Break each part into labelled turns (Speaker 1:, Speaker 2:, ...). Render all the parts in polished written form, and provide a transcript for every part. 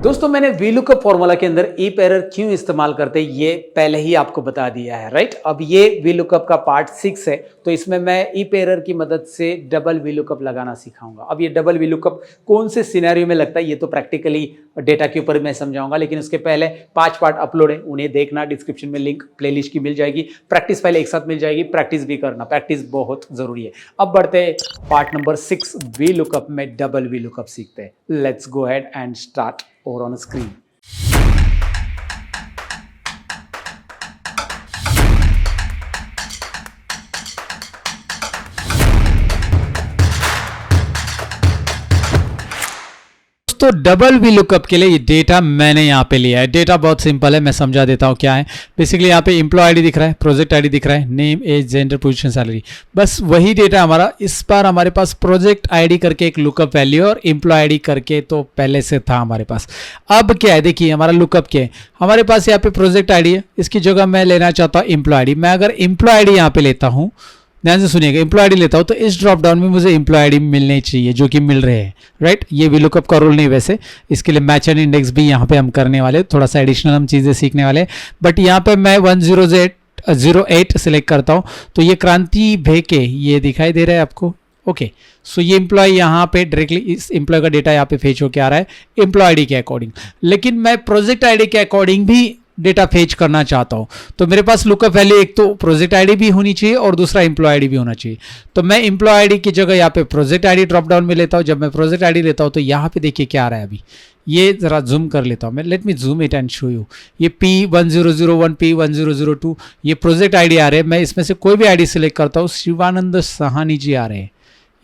Speaker 1: दोस्तों मैंने VLOOKUP formula के अंदर if एरर क्यों इस्तेमाल करते हैं ये पहले ही आपको बता दिया है, राइट। अब ये VLOOKUP का पार्ट 6 है, तो इसमें मैं if एरर की मदद से डबल VLOOKUP लगाना सिखाऊंगा। अब ये डबल VLOOKUP कौन से सिनेरियो में लगता है ये तो प्रैक्टिकली डेटा के ऊपर मैं समझाऊंगा, लेकिन उसके पहले 5 पार्ट अपलोड है, उन्हें देखना। डिस्क्रिप्शन में लिंक प्लेलिस्ट की मिल जाएगी, प्रैक्टिस फाइल एक साथ मिल जाएगी, प्रैक्टिस भी करना, प्रैक्टिस बहुत जरूरी है। अब बढ़ते हैं पार्ट नंबर 6 VLOOKUP में डबल VLOOKUP सीखते हैं। Let's go ahead and start or on a screen. तो डबल VLOOKUP के लिए ये डेटा मैंने यहाँ पे लिया है। डेटा बहुत सिंपल है, मैं समझा देता हूँ क्या है। बेसिकली यहाँ पे एम्प्लॉय आईडी दिख रहा है, प्रोजेक्ट आईडी दिख रहा है, name, age, gender, position, salary, बस वही डेटा हमारा। इस बार हमारे पास प्रोजेक्ट आईडी करके एक लुकअप वैल्यू और एम्प्लॉय आईडी करके तो पहले से था हमारे पास। अब क्या है, देखिए हमारा लुकअप क्या है। हमारे पास यहाँ पे प्रोजेक्ट आईडी है, इसकी जगह मैं लेना चाहता हूँ एम्प्लॉय आईडी। मैं अगर एम्प्लॉय आईडी यहाँ पे लेता हूँ, ध्यान से सुनिएगा, एम्प्लॉय आईडी लेता हूं तो इस ड्रॉप डाउन में मुझे एम्प्लॉय आईडी मिलनी चाहिए, जो कि मिल रहे हैं, राइट। ये VLOOKUP का रूल नहीं, वैसे इसके लिए मैच एंड इंडेक्स भी यहाँ पे हम करने वाले, थोड़ा सा एडिशनल हम चीजें सीखने वाले। बट यहाँ पे मैं 108 सिलेक्ट करता हूँ तो ये क्रांति भेके ये दिखाई दे रहा है आपको, ओके। सो ये एम्प्लॉय यहाँ पे डायरेक्टली इस एम्प्लॉय का डेटा यहाँ पे फेच होकर आ रहा है एम्प्लॉय आईडी के अकॉर्डिंग। लेकिन मैं प्रोजेक्ट आईडी के अकॉर्डिंग भी डेटा फेच करना चाहता हूं, तो मेरे पास लुकअप वैल्यू एक तो प्रोजेक्ट आईडी भी होनी चाहिए और दूसरा एम्प्लॉय आईडी भी होना चाहिए। तो मैं एम्प्लॉय आईडी की जगह यहाँ पे प्रोजेक्ट आईडी ड्रॉप डाउन में लेता हूं। जब मैं प्रोजेक्ट आईडी लेता हूं तो यहाँ पे देखिए क्या आ रहा है। अभी ये जरा जूम कर लेता हूं मैं, let me zoom it and show you. ये P1001 P1002 ये प्रोजेक्ट आईडी आ रहे हैं। मैं इसमें से कोई भी आईडी सिलेक्ट करता हूँ, शिवानंद सहानी जी आ रहे हैं,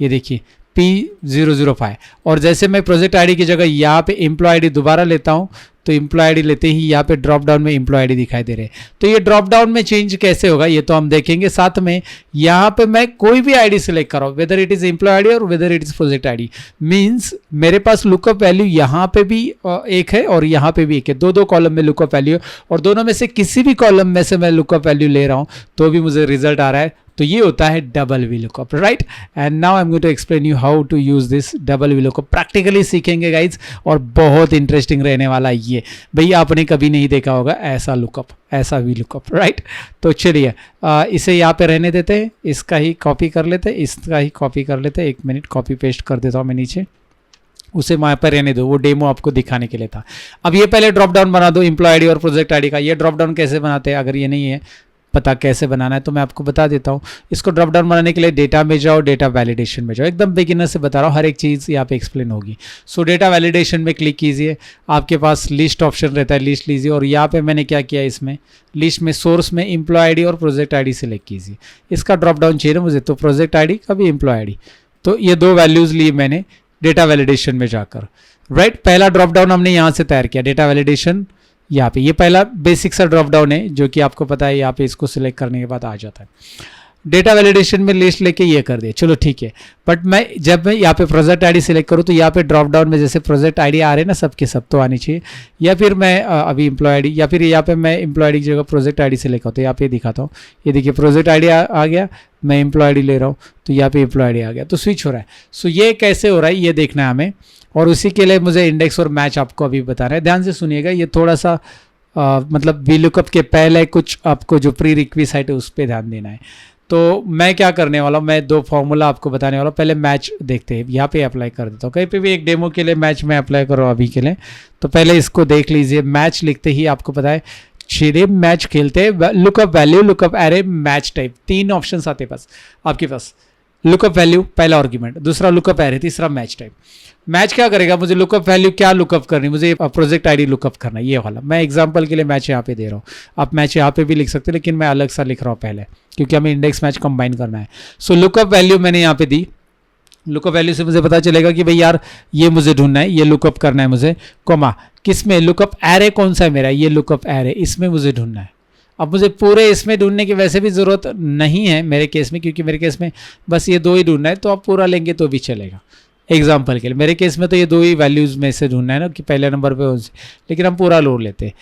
Speaker 1: ये देखिए P005। और जैसे मैं प्रोजेक्ट आईडी की जगह यहाँ पे एम्प्लॉय आईडी दोबारा लेता हूँ तो एम्प्लॉय आईडी लेते ही यहाँ पे ड्रॉप डाउन में एम्प्लॉय आईडी दिखाई दे रहे हैं। तो ये ड्रॉप डाउन में चेंज कैसे होगा ये तो हम देखेंगे। साथ में यहाँ पे मैं कोई भी आईडी सिलेक्ट कर रहा हूँ, whether it is employ ID और whether it is project ID, means मेरे पास लुकअप वैल्यू यहाँ पे भी एक है और यहाँ पे भी एक है। दो कॉलम में लुकअप वैल्यू और दोनों में से किसी भी कॉलम में से मैं लुकअप वैल्यू ले रहा हूँ तो भी मुझे रिजल्ट आ रहा है। तो ये होता है double VLOOKUP, right. And now I am going to explain you how to use this double VLOOKUP। Practically सीखेंगे गाइज और बहुत इंटरेस्टिंग रहने वाला है ये। भैया आपने कभी नहीं देखा होगा ऐसा लुकअप, ऐसा VLOOKUP, राइट। तो चलिए इसे यहाँ पे रहने देते हैं, इसका ही कॉपी कर लेते हैं, इसका ही कॉपी कर लेते हैं। 1 मिनट कॉपी पेस्ट कर देता हूँ मैं नीचे, उसे वहाँ पर रहने दो, वो डेमो आपको दिखाने के लिए था। अब ये पहले ड्रॉप डाउन बना दो एम्प्लॉय आईडी और प्रोजेक्ट आईडी का। ये ड्रॉप डाउन कैसे बनाते हैं, अगर ये नहीं है पता कैसे बनाना है तो मैं आपको बता देता हूँ। इसको ड्रॉप डाउन बनाने के लिए डेटा में जाओ, डेटा वैलिडेशन में जाओ। एकदम बिगिनर से बता रहा हूँ, हर एक चीज़ यहाँ पे एक्सप्लेन होगी। सो डेटा वैलिडेशन में क्लिक कीजिए, आपके पास लिस्ट ऑप्शन रहता है, लिस्ट लीजिए। और यहाँ पे मैंने क्या किया, इसमें लिस्ट में सोर्स में एम्प्लॉय आईडी और प्रोजेक्ट आईडी सेलेक्ट कीजिए। इसका ड्रॉप डाउन चाहिए ना मुझे, तो प्रोजेक्ट आईडी कभी एम्प्लॉय आईडी। तो ये 2 वैल्यूज़ लिए मैंने डेटा वैलिडेशन में जाकर, राइट। पहला ड्रॉप डाउन हमने यहाँ से तैयार किया, डेटा वैलिडेशन यहाँ पे। ये पहला बेसिक सा ड्रॉप डाउन है जो कि आपको पता है, यहाँ पे इसको सिलेक्ट करने के बाद आ जाता है। डेटा वैलिडेशन में लिस्ट लेके ये कर दिया, चलो ठीक है। बट मैं जब मैं यहाँ पे प्रोजेक्ट आईडी सिलेक्ट करूँ तो यहाँ पे ड्रॉप डाउन में जैसे प्रोजेक्ट आईडी आ रहे हैं ना, सबके सब तो आनी चाहिए। या फिर मैं अभी एम्प्लॉय आईडी, या फिर यहाँ पे मैं एम्प्लॉय आईडी की जगह प्रोजेक्ट आईडी सिलेक्ट होता है, यहाँ पे दिखाता हूँ। ये देखिए प्रोजेक्ट आईडी आ गया, मैं एम्प्लॉय आईडी ले रहा हूँ तो यहाँ पे एम्प्लॉय आईडी आ गया, तो स्विच हो रहा है। सो ये कैसे हो रहा है ये देखना है हमें, और उसी के लिए मुझे इंडेक्स और मैच आपको अभी बता रहा है। ध्यान से सुनिएगा, ये थोड़ा सा मतलब VLOOKUP के पहले कुछ आपको जो प्री रिक्विजिट है उस पर ध्यान देना है। तो मैं क्या करने वाला हूँ, मैं 2 फॉर्मूला आपको बताने वाला हूँ। पहले मैच देखते हैं, यहाँ पे अप्लाई कर देता हूँ। कहीं पे भी एक डेमो के लिए मैच में अप्लाई करो अभी के लिए, तो पहले इसको देख लीजिए। मैच लिखते ही आपको पता है सीधे मैच खेलते हैं। Lookup value, lookup array, match type, 3 option आते पास आपके पास। लुकअप वैल्यू पहला आर्गुमेंट, दूसरा लुकअप एरे, तीसरा मैच टाइप। मैच क्या करेगा, मुझे लुकअप वैल्यू क्या लुकअप करनी, मुझे प्रोजेक्ट आईडी लुकअप करना है, ये वाला। मैं एग्जांपल के लिए मैच यहाँ पे दे रहा हूँ, आप मैच यहाँ पे भी लिख सकते हैं, लेकिन मैं अलग सा लिख रहा हूँ पहले, क्योंकि हमें इंडेक्स मैच कंबाइन करना है। सो लुकअप वैल्यू मैंने यहाँ पे दी। लुकअप वैल्यू से मुझे पता चलेगा कि भाई यार ये मुझे ढूंढना है, ये लुकअप करना है मुझे, कोमा किस में, लुकअप एरे कौन सा है मेरा, ये लुकअप एरे, इसमें मुझे ढूंढना है। अब मुझे पूरे इसमें ढूंढने की वैसे भी ज़रूरत नहीं है मेरे केस में, क्योंकि मेरे केस में बस ये 2 ही ढूंढना है, तो आप पूरा लेंगे तो भी चलेगा। एग्जाम्पल के लिए मेरे केस में तो ये 2 ही वैल्यूज़ में से ढूंढना है ना, कि पहले नंबर पे, लेकिन हम पूरा लोड लेते हैं,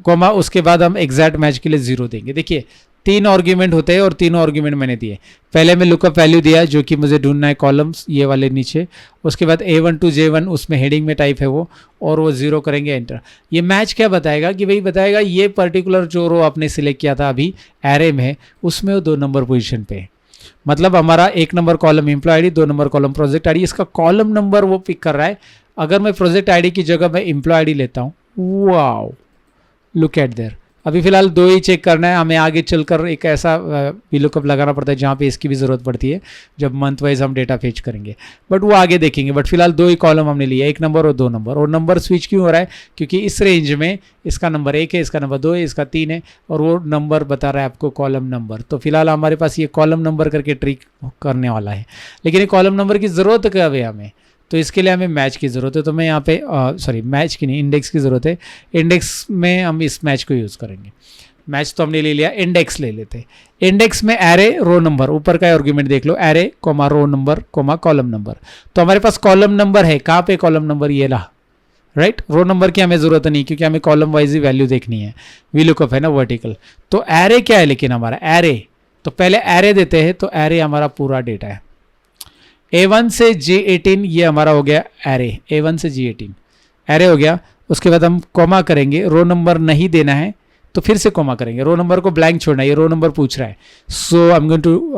Speaker 1: कोमा उसके बाद हम एग्जैक्ट मैच के लिए 0 देंगे। देखिए तीन आर्ग्यूमेंट होते हैं और तीनों आर्ग्यूमेंट मैंने दिए। पहले में लुकअप वैल्यू दिया जो कि मुझे ढूंढना है कॉलम्स ये वाले नीचे, उसके बाद A1 to J1 उसमें हेडिंग में टाइप है वो, और वो 0 करेंगे एंटर। ये मैच क्या बताएगा कि भाई बताएगा ये पर्टिकुलर जो रो आपने सिलेक्ट किया था अभी एरे में उसमें वो 2 नंबर पोजीशन पे है। मतलब हमारा 1 number column employee ID, 2 number column project ID, इसका कॉलम नंबर वो पिक कर रहा है। अगर मैं प्रोजेक्ट आईडी की जगह मैं एम्प्लॉय आईडी लेता हूँ, वाओ लुक एट देयर। अभी फिलहाल 2 ही चेक करना है, हमें आगे चलकर एक ऐसा VLOOKUP लगाना पड़ता है जहाँ पे इसकी भी ज़रूरत पड़ती है जब मंथ वाइज हम डेटा फेच करेंगे, बट वो आगे देखेंगे। बट फिलहाल 2 ही कॉलम हमने लिया, 1 नंबर और 2 नंबर। और नंबर स्विच क्यों हो रहा है? क्योंकि इस रेंज में इसका नंबर 1 है, इसका नंबर 2 है, इसका 3 है, और वो नंबर बता रहा है आपको कॉलम नंबर। तो फिलहाल हमारे पास ये कॉलम नंबर करके ट्रिक करने वाला है, लेकिन ये कॉलम नंबर की ज़रूरत कब है हमें? तो इसके लिए हमें मैच की ज़रूरत है। तो मैं यहाँ पे मैच की नहीं, इंडेक्स की ज़रूरत है। इंडेक्स में हम इस मैच को यूज़ करेंगे। मैच तो हमने ले लिया, इंडेक्स ले लेते। इंडेक्स में एरे रो नंबर, ऊपर का आर्गुमेंट देख लो, array comma row number comma column number. तो हमारे पास कॉलम नंबर है, कहाँ पे कॉलम नंबर? ये रहा, राइट। रो नंबर की हमें ज़रूरत नहीं क्योंकि हमें कॉलम वाइज ही वैल्यू देखनी है, VLOOKUP है ना वर्टिकल। तो एरे क्या है लेकिन हमारा? एरे तो पहले एरे देते हैं, तो एरे हमारा पूरा डेटा है A1 से J18, ये हमारा हो गया एरे। A1 से J18 एरे हो गया। उसके बाद हम कॉमा करेंगे, रो नंबर नहीं देना है तो फिर से कॉमा करेंगे, रो नंबर को ब्लैंक छोड़ना है, ये रो नंबर पूछ रहा है, so I am going to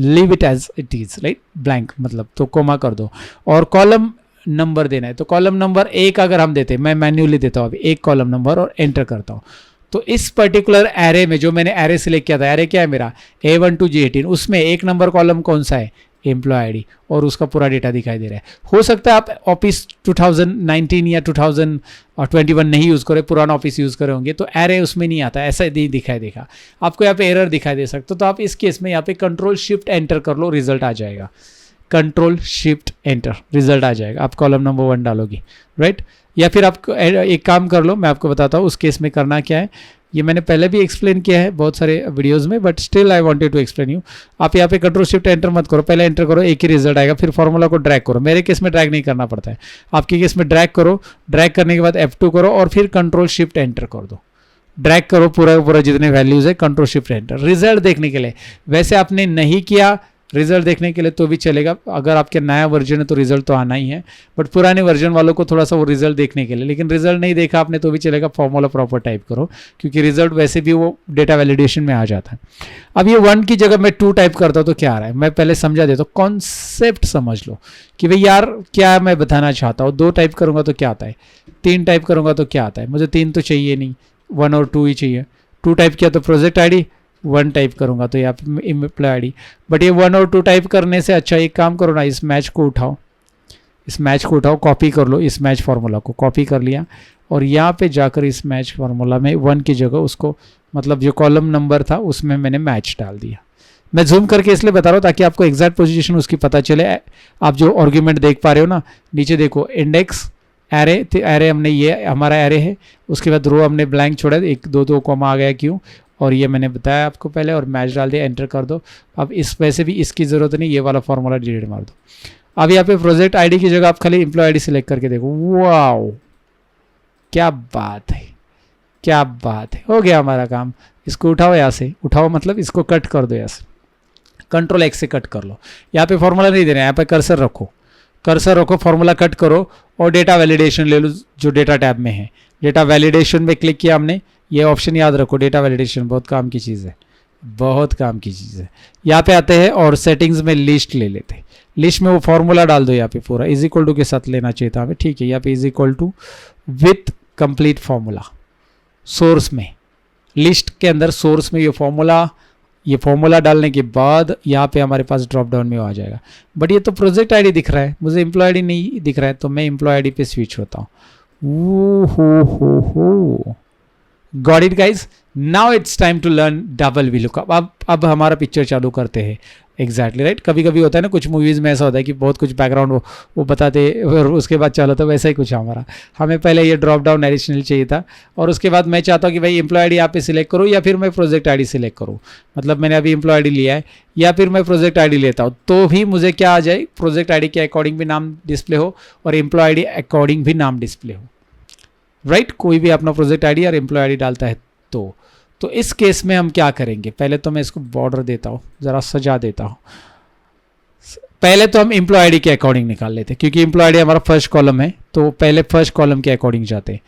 Speaker 1: leave it as it is, right, blank मतलब, तो कॉमा कर दो। और कॉलम नंबर देना है, तो कॉलम नंबर 1 अगर हम देते, मैं मैन्युअली देता हूँ अभी 1 कॉलम नंबर और एंटर करता हूँ। तो इस पर्टिकुलर एरे में जो मैंने एरे सिलेक्ट किया था, एरे क्या है मेरा? A1 to J18, उसमें 1 नंबर कॉलम कौन सा है? एम्प्लॉय आईडी, और उसका पूरा डेटा दिखाई दे रहा है। हो सकता है आप ऑफिस 2019 या 2021 नहीं यूज़ करें, पुराना ऑफिस यूज़ करे होंगे, तो एरे उसमें नहीं आता, ऐसा नहीं दिखाई देगा आपको, यहाँ पे एरर दिखाई दे सकता। तो आप इस केस में यहाँ पे कंट्रोल शिफ्ट एंटर कर लो, रिजल्ट आ जाएगा। कंट्रोल शिफ्ट एंटर, रिजल्ट आ जाएगा। आप कॉलम नंबर 1 डालोगी, राइट। या फिर आप एक काम कर लो, मैं आपको बताता हूँ उस केस में करना क्या है। ये मैंने पहले भी एक्सप्लेन किया है बहुत सारे वीडियोस में, but still I wanted to explain you. आप यहाँ पे कंट्रोल शिफ्ट एंटर मत करो, पहले एंटर करो, एक ही रिजल्ट आएगा, फिर फॉर्मूला को ड्रैग करो। मेरे केस में ड्रैग नहीं करना पड़ता है, आपके केस में ड्रैग करो, ड्रैग करने के बाद F2 करो और फिर कंट्रोल शिफ्ट एंटर कर दो। ड्रैग करो पूरा जितने वैल्यूज है, कंट्रोल शिफ्ट एंटर, रिजल्ट देखने के लिए। वैसे आपने नहीं किया रिजल्ट देखने के लिए तो भी चलेगा, अगर आपके नया वर्जन है तो रिजल्ट तो आना ही है, बट पुराने वर्जन वालों को थोड़ा सा वो रिजल्ट देखने के लिए। लेकिन रिजल्ट नहीं देखा आपने तो भी चलेगा, फॉर्मूला प्रॉपर टाइप करो, क्योंकि रिजल्ट वैसे भी वो डेटा वैलिडेशन में आ जाता है। अब ये 1 की जगह मैं 2 टाइप करता हूँ तो क्या आ रहा है, मैं पहले समझा देता हूँ, कॉन्सेप्ट समझ लो कि भाई यार क्या मैं बताना चाहता हूँ। 2 टाइप करूँगा तो क्या आता है, 3 टाइप करूँगा तो क्या आता है। मुझे 3 तो चाहिए नहीं, 1 और 2 ही चाहिए। 2 टाइप किया तो प्रोजेक्ट आईडी, 1 टाइप करूंगा तो यहाँ पे एम्प्लॉय आईडी। बट ये 1 और 2 टाइप करने से अच्छा एक काम करो ना, इस मैच को उठाओ, इस मैच को उठाओ, कॉपी कर लो, इस मैच फार्मूला को कॉपी कर लिया और यहाँ पे जाकर इस मैच फार्मूला में 1 की जगह उसको, मतलब जो कॉलम नंबर था उसमें मैंने मैच डाल दिया। मैं जूम करके इसलिए बता रहा हूँ ताकि आपको एग्जैक्ट पोजीशन उसकी पता चले। आप जो आर्गुमेंट देख पा रहे हो ना, नीचे देखो, इंडेक्स एरे, एरे हमने, ये हमारा एरे है, उसके बाद रो हमने ब्लैंक छोड़ा, 1 2 2 कॉमा आ गया क्यों, और ये मैंने बताया आपको पहले, और मैच डाल दिया, एंटर कर दो। अब इस वैसे भी इसकी ज़रूरत नहीं, ये वाला फॉर्मूला डिलीट मार दो। अब यहाँ पे प्रोजेक्ट आईडी की जगह आप खाली एम्प्लॉय आईडी सिलेक्ट करके देखो, वाओ क्या बात है, क्या बात है, हो गया हमारा काम। इसको उठाओ, यहाँ से उठाओ मतलब इसको कट कर दो, यहाँ से कंट्रोल X से कट कर लो। यहाँ पे फॉर्मूला नहीं देना है, यहाँ पे कर्सर रखो, कर्सर रखो, फॉर्मूला कट करो और डेटा वैलिडेशन ले लो जो डेटा टैब में है। डेटा वैलिडेशन में क्लिक किया हमने, ये ऑप्शन याद रखो, डेटा वैलिडेशन बहुत काम की चीज़ है, बहुत काम की चीज़ है। यहाँ पे आते हैं और सेटिंग्स में लिस्ट ले लेते हैं। लिस्ट में वो फॉर्मूला डाल दो, यहाँ पे पूरा इज इक्वल टू के साथ लेना चाहिए था हमें, ठीक है। यहाँ पे is equal to with complete formula, source में, लिस्ट के अंदर सोर्स में ये फॉर्मूला डालने के बाद यहाँ पे हमारे पास ड्रॉप डाउन में आ जाएगा। बट ये तो प्रोजेक्ट आईडी दिख रहा है, मुझे एम्प्लॉय आईडी नहीं दिख रहा है, तो मैं एम्प्लॉय आईडी पे स्विच होता हूँ। हो got it guys, now it's time to learn double VLOOKUP। अब हमारा पिक्चर चालू करते हैं, एग्जैक्टली राइट। कभी कभी होता है ना, कुछ मूवीज़ में ऐसा होता है कि बहुत कुछ बैकग्राउंड वो बताते और उसके बाद चलो, तो वैसा ही कुछ हमारा। हमें पहले ये ड्रॉप डाउन एडिशनल चाहिए था, और उसके बाद मैं चाहता हूँ कि भाई एम्प्लॉय आईडी यहाँ पे सिलेक्ट करूँ या फिर मैं प्रोजेक्ट आईडी सिलेक्ट करूँ। मतलब मैंने अभी एम्प्लॉय आईडी लिया है या फिर मैं प्रोजेक्ट आईडी लेता हूँ, तो भी मुझे क्या आ जाए, प्रोजेक्ट आईडी के अकॉर्डिंग भी नाम डिस्प्ले हो और एम्प्लॉय आईडी अकॉर्डिंग भी नाम डिस्प्ले हो, राइट। कोई भी अपना प्रोजेक्ट आईडी और एम्प्लॉय आईडी डालता है तो इस केस में हम क्या करेंगे, पहले तो मैं इसको बॉर्डर देता हूँ, ज़रा सजा देता हूँ। पहले तो हम एम्प्लॉय आईडी के अकॉर्डिंग निकाल लेते हैं, क्योंकि एम्प्लॉय आईडी हमारा फर्स्ट कॉलम है, तो पहले फर्स्ट कॉलम के अकॉर्डिंग जाते हैं।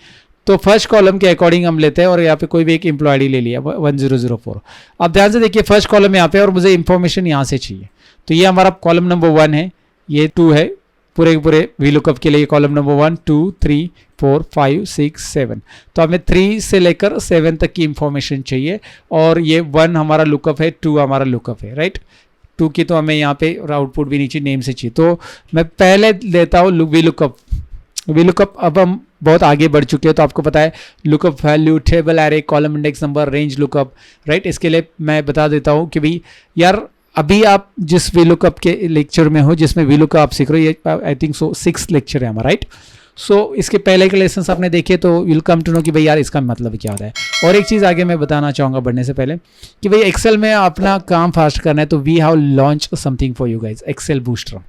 Speaker 1: तो फर्स्ट कॉलम के अकॉर्डिंग हम लेते हैं और यहाँ पे कोई भी एक एम्प्लॉय आईडी ले लिया 1004। अब ध्यान से देखिए फर्स्ट कॉलम यहाँ पे और मुझे इंफॉर्मेशन यहाँ से चाहिए, तो ये हमारा कॉलम नंबर 1 है, ये 2 है, पूरे के पूरे VLOOKUP के लिए कॉलम नंबर 1 2 3 4 5 6 7। तो हमें 3 से लेकर 7 तक की इंफॉर्मेशन चाहिए और ये 1 हमारा लुकअप है, 2 हमारा लुकअप है, राइट। 2 की तो हमें यहाँ पे आउटपुट भी नीचे नेम से चाहिए, तो मैं पहले लेता हूँ VLOOKUP। अब हम बहुत आगे बढ़ चुके हैं, तो आपको पता है lookup value, table array, column index number, range lookup, right. इसके लिए मैं बता देता हूँ कि भाई यार अभी आप जिस VLOOKUP के लेक्चर में हो, जिसमें VLOOKUP आप सीख रहे हो, ये आई थिंक सो 6 लेक्चर है हमारा, राइट। सो इसके पहले के लेसन आपने देखे तो विल कम टू नो कि भाई यार इसका मतलब क्या होता है। और एक चीज़ आगे मैं बताना चाहूँगा बढ़ने से पहले कि भाई एक्सेल में अपना काम फास्ट करना है, तो we have launch something for you guys, Excel booster.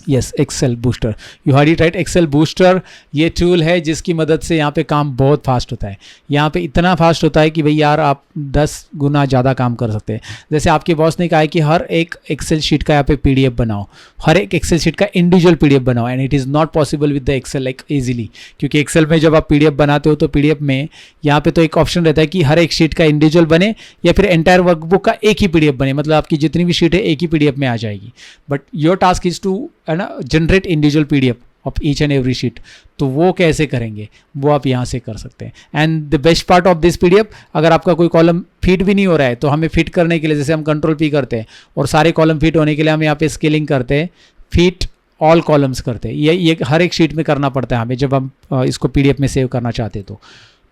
Speaker 1: Yes, Excel booster, you heard it right. Excel booster ये टूल है जिसकी मदद से यहाँ पे काम बहुत फास्ट होता है। यहाँ पे इतना फास्ट होता है कि भाई यार आप 10 गुना ज़्यादा काम कर सकते हैं। जैसे आपके बॉस ने कहा है कि हर एक एक्सेल शीट का यहाँ पे PDF बनाओ, हर एक एक्सेल शीट का इंडिविजुअल PDF बनाओ, and it is not possible with the Excel like easily, क्योंकि एक्सेल में जब आप PDF बनाते हो तो PDF में यहाँ पे तो एक ऑप्शन रहता है कि हर एक शीट का इंडिविजुअल बने या फिर एंटायर वर्कबुक का एक ही PDF बने, मतलब आपकी जितनी भी शीट है एक ही PDF में आ जाएगी। But your task is to generate individual PDF of each and every sheet. तो वो कैसे करेंगे, वो आप यहाँ से कर सकते हैं। And the best part of this PDF, अगर आपका कोई कॉलम फिट भी नहीं हो रहा है तो हमें फिट करने के लिए जैसे हम Ctrl+P करते हैं और सारे कॉलम फिट होने के लिए हम यहाँ पे स्केलिंग करते हैं, फिट ऑल कॉलम्स करते हैं। ये हर एक शीट में करना पड़ता है हमें जब हम इसको PDF में सेव करना चाहते हैं।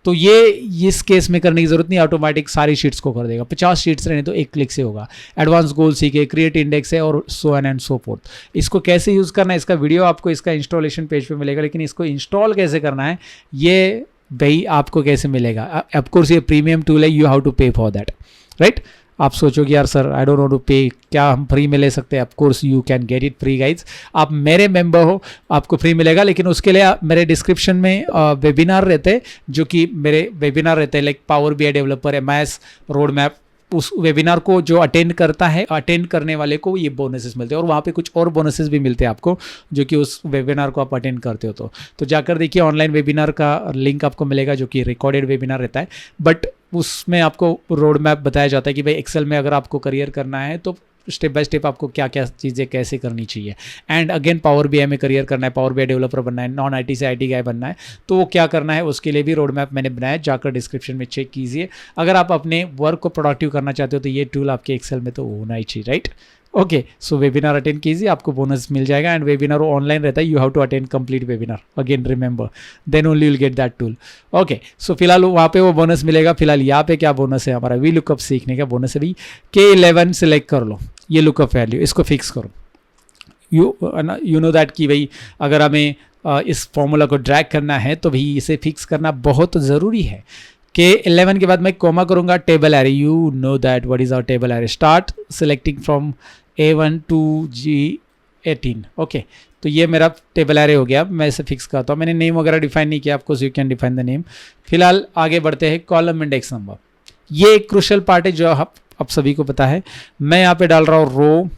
Speaker 1: तो ये इस केस में करने की जरूरत नहीं, ऑटोमेटिक सारी शीट्स को कर देगा। 50 शीट्स रहने तो एक क्लिक से होगा। एडवांस गोल सीखे, क्रिएट इंडेक्स है और सो एंड सो फोर्थ। इसको कैसे यूज़ करना है, इसका वीडियो आपको इसका इंस्टॉलेशन पेज पे मिलेगा, लेकिन इसको इंस्टॉल कैसे करना है ये भाई आपको कैसे मिलेगा। ऑफकोर्स ये प्रीमियम टूल है, you have to pay for that, right. आप सोचोगे यार sir I don't want to pay, क्या हम फ्री में ले सकते हैं? Of course you can get it free guys. आप मेरे मेंबर हो, आपको फ्री मिलेगा, लेकिन उसके लिए मेरे डिस्क्रिप्शन में वेबिनार रहते हैं, जो कि मेरे वेबिनार रहते हैं like power BI developer, MS road map. उस वेबिनार को जो अटेंड करता है, अटेंड करने वाले को ये बोनसेस मिलते हैं, और वहाँ पे कुछ और बोनसेस भी मिलते हैं आपको, जो कि उस वेबिनार को आप अटेंड करते हो। तो जाकर देखिए, ऑनलाइन वेबिनार का लिंक आपको मिलेगा, जो कि रिकॉर्डेड वेबिनार रहता है, बट उसमें आपको रोड मैप बताया जाता है कि भाई एक्सेल में अगर आपको करियर करना है तो स्टेप बाय स्टेप आपको क्या क्या चीज़ें कैसे करनी चाहिए। एंड अगेन पावर BI में करियर करना है, पावर BI डेवलपर बनना है, नॉन IT से IT गाय बनना है, तो वो क्या करना है उसके लिए भी रोड मैप मैंने बनाया, जाकर डिस्क्रिप्शन में चेक कीजिए। अगर आप अपने वर्क को प्रोडक्टिव करना चाहते हो तो ये टूल आपके एक्सेल में तो होना ही चाहिए, राइट। ओके, सो वेबिनार अटेंड कीजिए, आपको बोनस मिल जाएगा। एंड वेबिनार ऑनलाइन रहता है, you have to attend complete webinar, again remember, then only will get that tool. Okay, so फिलहाल वहाँ पे वो बोनस मिलेगा। फिलहाल यहाँ पे क्या बोनस है हमारा, VLOOKUP सीखने का बोनस है भाई। K11 सेलेक्ट कर लो, ये लुकअप वैल्यू, इसको फिक्स करो। यू नो दैट कि भाई अगर हमें इस फॉर्मूला को ड्रैग करना है तो भाई इसे फिक्स करना बहुत ज़रूरी है। K11 के बाद मैं कॉमा करूँगा, table array, you know that what is our table array, start selecting from A1 to G18। Okay, तो ये मेरा टेबल एरे हो गया। मैं इसे फिक्स करता हूँ, मैंने नेम वगैरह डिफाइन नहीं किया, आपको you can define the name. फिलहाल आगे बढ़ते हैं, कॉलम इंडेक्स नंबर, ये एक क्रूशियल पार्ट है जो आप सभी को पता है। मैं यहाँ पे डाल रहा हूँ रो।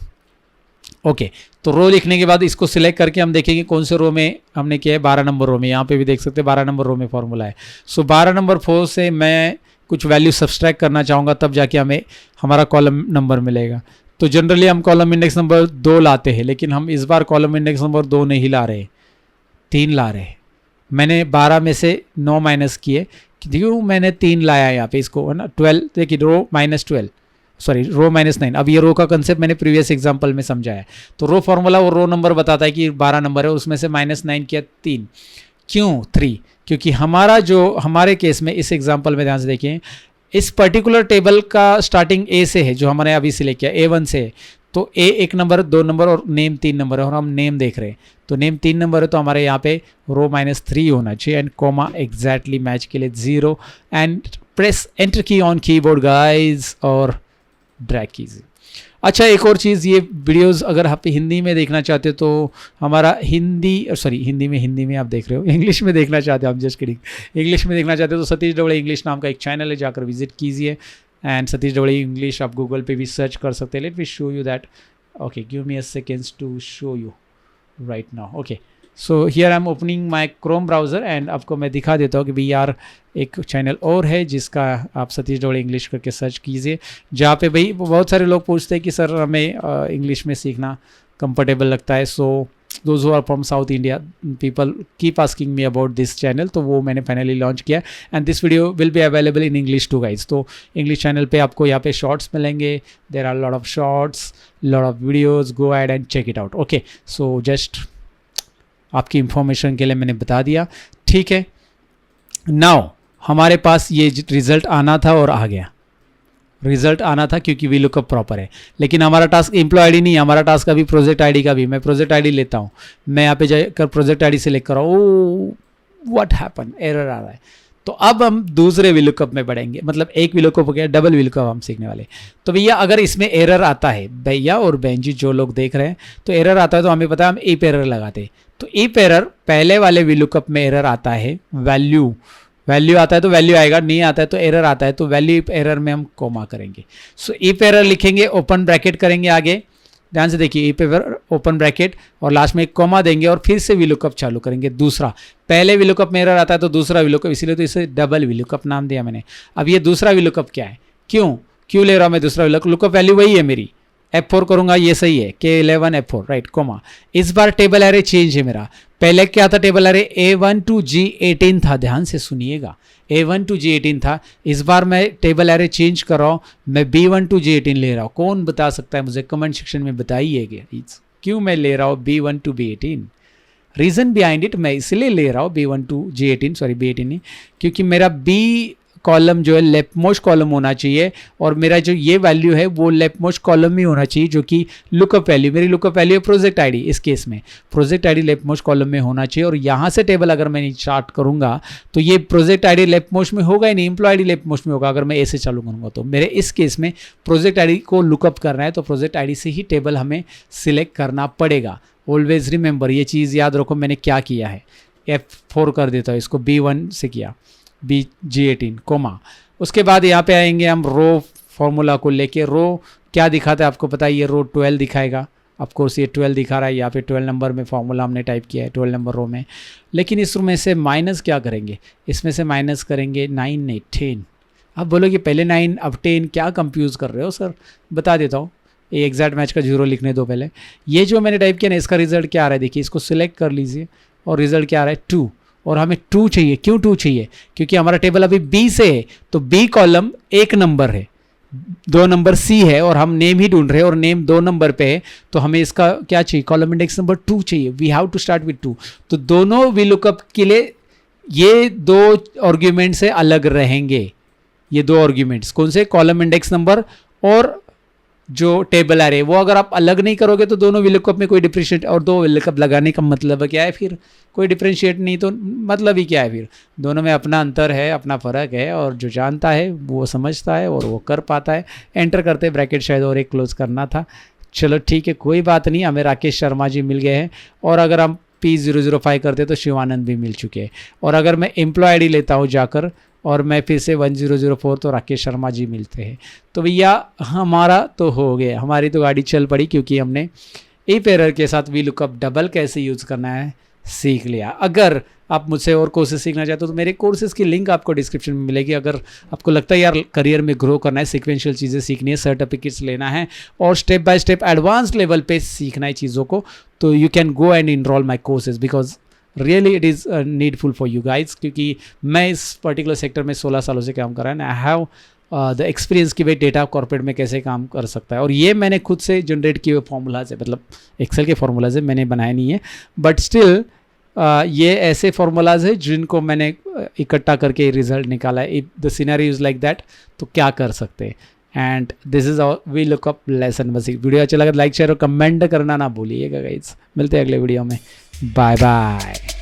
Speaker 1: ओके, तो रो लिखने के बाद इसको सिलेक्ट करके हम देखेंगे कौन से रो में हमने किया है, 12 नंबर रो में। यहाँ पे भी देख सकते हैं 12 नंबर रो में फॉर्मूला है। सो 12 नंबर 4 से मैं कुछ वैल्यू सब्सट्रैक्ट करना चाहूँगा, तब जाके हमें हमारा कॉलम नंबर मिलेगा। तो जनरली हम कॉलम इंडेक्स नंबर 2 लाते हैं, लेकिन हम इस बार कॉलम इंडेक्स नंबर 2 नहीं ला रहे, 3 ला रहे हैं। मैंने 12 में से 9 माइनस किए, क्यों मैंने 3 लाया यहाँ पे, इसको है ना 12, देखिए रो -12, सॉरी रो -9। अब ये रो का कंसेप्ट मैंने प्रीवियस एग्जांपल में समझाया है। तो रो फॉर्मूला और रो नंबर बताता है कि 12 नंबर है, उसमें से -9 किया 3, क्यों 3? क्योंकि हमारा जो हमारे केस में इस एग्जांपल में ध्यान से देखिए, इस पर्टिकुलर टेबल का स्टार्टिंग A से है, जो हमने अभी सिलेक्ट किया A1 से है। तो A 1 नंबर, 2 नंबर और नेम 3 नंबर है, और हम नेम देख रहे हैं। तो नेम 3 नंबर है, तो हमारे यहाँ पे रो -3 होना चाहिए, एंड कॉमा एग्जैक्टली मैच के लिए 0, एंड प्रेस एंटर की ऑन कीबोर्ड गाइज और ड्रैग कीजिए। अच्छा, एक और चीज़, ये वीडियोस अगर आप हिंदी में देखना चाहते हो तो हमारा हिंदी में आप देख रहे हो, इंग्लिश में देखना चाहते हो, आप जस्ट किडिंग, इंग्लिश में देखना चाहते हो तो सतीश डबल इंग्लिश नाम का एक चैनल है, जाकर विजिट कीजिए। एंड सतीश डबल इंग्लिश आप गूगल पे भी सर्च कर सकते हैं। Let me show you that. Okay, give me a seconds to show you right now. Okay, so here I am opening my Chrome browser and आपको मैं दिखा देता हूँ कि भई यार एक चैनल और है जिसका आप सतीश डबल इंग्लिश करके सर्च कीजिए, जहाँ पे भाई बहुत सारे लोग पूछते हैं कि सर हमें इंग्लिश में सीखना कंफर्टेबल लगता है। So those who are from south India people keep asking me about this channel, तो वो मैंने फाइनली लॉन्च किया and this video will be available in English too guys. तो इंग्लिश चैनल पे आपको यहाँ पे शॉर्ट्स मिलेंगे, there are lot of shorts, lot of videos, go ahead and check it out. Okay, so just आपकी information के लिए मैंने बता दिया, ठीक है। नाउ हमारे पास ये रिजल्ट आना था और आ गया, रिजल्ट आना था क्योंकि वी लुकअप प्रॉपर है, लेकिन हमारा टास्क एम्प्लॉय आईडी नहीं है, हमारा टास्क अभी प्रोजेक्ट आईडी का भी। मैं प्रोजेक्ट आईडी लेता हूँ, मैं यहाँ पे जाकर प्रोजेक्ट आईडी सेलेक्ट कर रहा हूँ, ओ व्हाट हैपन, एरर आ रहा है। तो अब हम दूसरे विलुकअप में बढ़ेंगे, मतलब एक विलुकअप हो गया, डबल विलुकअप हम सीखने वाले। तो भैया अगर इसमें एरर आता है, भैया और बहन जी जो लोग देख रहे हैं, तो एरर आता है तो हमें पता है हम इफ एरर लगाते। तो इफ एरर पहले वाले विलुकअप में एरर आता है, वैल्यू आता है तो वैल्यू आएगा, नहीं आता है तो एरर आता है, तो वैल्यू एरर में हम कोमा करेंगे। सो इफ एरर लिखेंगे, ओपन ब्रैकेट करेंगे, आगे ध्यान से देखिए, इफ एरर ओपन ब्रैकेट और लास्ट में एक कोमा देंगे और फिर से विलुकअप चालू करेंगे। दूसरा, पहले विलुकअप में एरर आता है तो दूसरा विलुकअप, इसीलिए तो इसे डबल विलुकअप नाम दिया मैंने। अब ये दूसरा विलुकअप क्या है, क्यों ले रहा हूँ मैं दूसरा लुकअप, वैल्यू वही है मेरी, F4 करूंगा, ये सही है, K11 F4 राइट, कोमा। इस बार टेबल एरे चेंज है मेरा, पहले क्या था table array, A1 to G18 था, ध्यान से सुनिएगा, A1 to G18 था। इस बार मैं टेबल एरे चेंज कर रहा हूँ, मैं B1 to G18 ले रहा हूँ। कौन बता सकता है मुझे, कमेंट सेक्शन में बताइए क्यों मैं ले रहा हूँ B1 to B18, reason behind it. मैं इसलिए ले रहा हूँ B1 to G18, sorry B18 नहीं, क्योंकि मेरा B कॉलम जो है लेफ्ट मोस्ट कॉलम होना चाहिए और मेरा जो ये वैल्यू है वो लेफ्ट मोस्ट कॉलम में होना चाहिए, जो कि लुकअप वैल्यू, मेरी लुकअप वैल्यू है प्रोजेक्ट आईडी। इस केस में project ID left most column में होना चाहिए और यहाँ से टेबल अगर मैं स्टार्ट करूँगा तो ये प्रोजेक्ट आईडी लेफ्ट मोस्ट में होगा ही नहीं, एम्प्लॉय आईडी लेफ्ट मोस्ट में होगा अगर मैं ऐसे चालू करूँगा। तो मेरे इस केस में प्रोजेक्ट आईडी को लुकअप करना है तो प्रोजेक्ट आईडी से ही टेबल हमें सिलेक्ट करना पड़ेगा। ऑलवेज रिमेंबर, ये चीज़ याद रखो, मैंने क्या किया है, F4 कर देता हूँ इसको, B1 से किया, G18 कोमा। उसके बाद यहाँ पे आएंगे हम रो फॉर्मूला को लेके। रो क्या दिखाता है आपको पता है, ये रो 12 दिखाएगा, ऑफकोर्स ये 12 दिखा रहा है, यहाँ पे 12 नंबर में फॉर्मूला हमने टाइप किया है 12 नंबर रो में। लेकिन इसमें से माइनस क्या करेंगे, इसमें से माइनस करेंगे 9 नहीं 10। आप बोलोगे पहले 9 अब 10, क्या कंफ्यूज कर रहे हो सर, बता देता हूँ, ये एग्जैक्ट मैच का 0 लिखने दो पहले। ये जो मैंने टाइप किया ना, इसका रिजल्ट क्या आ रहा है देखिए, इसको सिलेक्ट कर लीजिए और रिजल्ट क्या आ रहा है 2, और हमें 2 चाहिए। क्यों 2 चाहिए, क्योंकि हमारा टेबल अभी B से है, तो B कॉलम 1 नंबर है, 2 नंबर C है और हम नेम ही ढूंढ रहे हैं और नेम 2 नंबर पे है, तो हमें इसका क्या चाहिए, कॉलम इंडेक्स नंबर 2 चाहिए। We have to start with 2। तो दोनों VLOOKUP के लिए ये 2 आर्ग्यूमेंट से अलग रहेंगे, ये 2 आर्ग्यूमेंट्स कौन से, कॉलम इंडेक्स नंबर और जो टेबल एरे, वो अगर आप अलग नहीं करोगे तो दोनों VLOOKUP में कोई डिफरेंशिएट, और 2 VLOOKUP लगाने का मतलब क्या है फिर, कोई डिफरेंशिएट नहीं, तो मतलब ही क्या है फिर, दोनों में अपना अंतर है, अपना फ़र्क है, और जो जानता है वो समझता है और वो कर पाता है। एंटर करते ब्रैकेट शायद और एक क्लोज करना था, चलो ठीक है कोई बात नहीं, हमें राकेश शर्मा जी मिल गए हैं। और अगर हम P005 करते तो शिवानंद भी मिल चुके हैं। और अगर मैं एम्प्लॉय आईडी लेता हूँ जाकर और मैं फिर से 1004 तो राकेश शर्मा जी मिलते हैं। तो भैया हमारा तो हो गया, हमारी तो गाड़ी चल पड़ी, क्योंकि हमने इफ एरर के साथ VLOOKUP डबल कैसे यूज़ करना है सीख लिया। अगर आप मुझसे और कोर्सेज सीखना चाहते हो तो मेरे कोर्सेज की लिंक आपको डिस्क्रिप्शन में मिलेगी। अगर आपको लगता है यार करियर में ग्रो करना है, सीक्वेंशियल चीज़ें सीखनी है, सर्टिफिकेट्स लेना है और step by step advance level पे सीखना है चीज़ों को, तो you can go and enrol my courses, because really it is needful for you guys. क्योंकि मैं इस पर्टिकुलर सेक्टर में 16 सालों से काम कर रहा है, आई हैव द एक्सपीरियंस कि भाई डेटा कॉर्पोरेट में कैसे काम कर सकता है। और ये मैंने खुद से जनरेट किए हुए फार्मूलाज है, मतलब एक्सेल के फार्मूलाज है, मैंने बनाए नहीं है, बट स्टिल ये ऐसे फार्मूलाज है जिनको मैंने इकट्ठा करके रिजल्ट निकाला है। If the scenario is like that तो क्या कर सकते हैं, and this is our VLOOKUP lesson. बस वीडियो अच्छा लगा लाइक शेयर और कमेंट करना ना भूलिएगा गाइज। मिलते हैं अगले वीडियो में, बाय बाय।